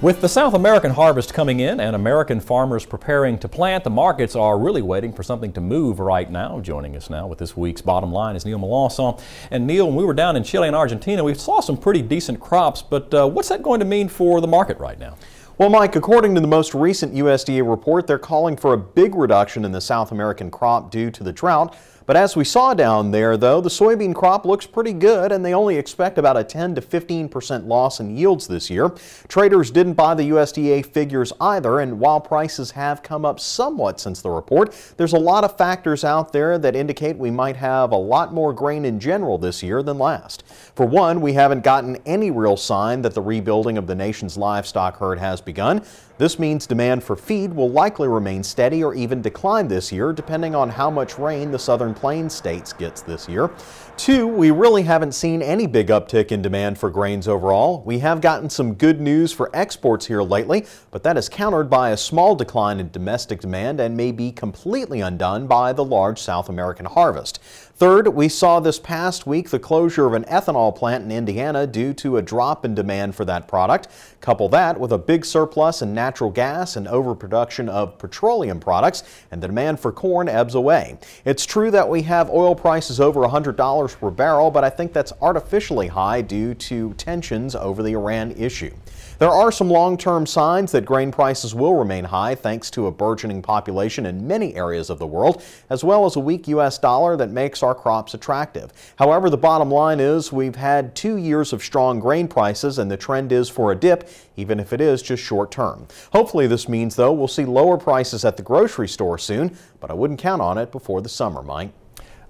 With the South American harvest coming in and American farmers preparing to plant, the markets are really waiting for something to move right now. Joining us now with this week's Bottom Line is Neil Melancon. And Neil, when we were down in Chile and Argentina, we saw some pretty decent crops, but what's that going to mean for the market right now? Well, Mike, according to the most recent USDA report, they're calling for a big reduction in the South American crop due to the drought. But as we saw down there, though, the soybean crop looks pretty good, and they only expect about a 10 to 15% loss in yields this year. Traders didn't buy the USDA figures either, and while prices have come up somewhat since the report, there's a lot of factors out there that indicate we might have a lot more grain in general this year than last. For one, we haven't gotten any real sign that the rebuilding of the nation's livestock herd has begun. This means demand for feed will likely remain steady or even decline this year, depending on how much rain the southern plains states gets this year. Two, we really haven't seen any big uptick in demand for grains overall. We have gotten some good news for exports here lately, but that is countered by a small decline in domestic demand and may be completely undone by the large South American harvest. Third, we saw this past week the closure of an ethanol plant in Indiana due to a drop in demand for that product. Couple that with a big surplus in natural gas and overproduction of petroleum products, and the demand for corn ebbs away. It's true that we have oil prices over $100 per barrel, but I think that's artificially high due to tensions over the Iran issue. There are some long-term signs that grain prices will remain high thanks to a burgeoning population in many areas of the world, as well as a weak U.S. dollar that makes our crops attractive. However, the bottom line is we've had 2 years of strong grain prices, and the trend is for a dip, even if it is just short-term. Hopefully this means, though, we'll see lower prices at the grocery store soon, but I wouldn't count on it before the summer, Mike.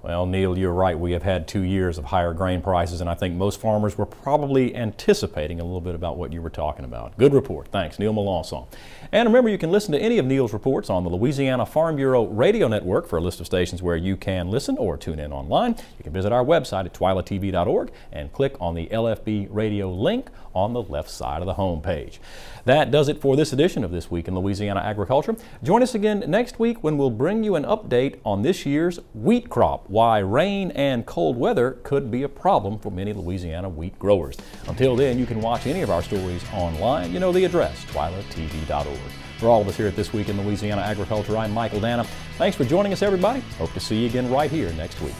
Well, Neil, you're right. We have had 2 years of higher grain prices, and I think most farmers were probably anticipating a little bit about what you were talking about. Good report. Thanks, Neil Melancon. And remember, you can listen to any of Neil's reports on the Louisiana Farm Bureau radio network. For a list of stations where you can listen or tune in online, you can visit our website at twilatv.org and click on the LFB radio link on the left side of the home page. That does it for this edition of This Week in Louisiana Agriculture. Join us again next week when we'll bring you an update on this year's wheat crop, why rain and cold weather could be a problem for many Louisiana wheat growers. Until then, you can watch any of our stories online. You know the address, twilatv.org. For all of us here at This Week in Louisiana Agriculture, I'm Michael Dana. Thanks for joining us, everybody. Hope to see you again right here next week.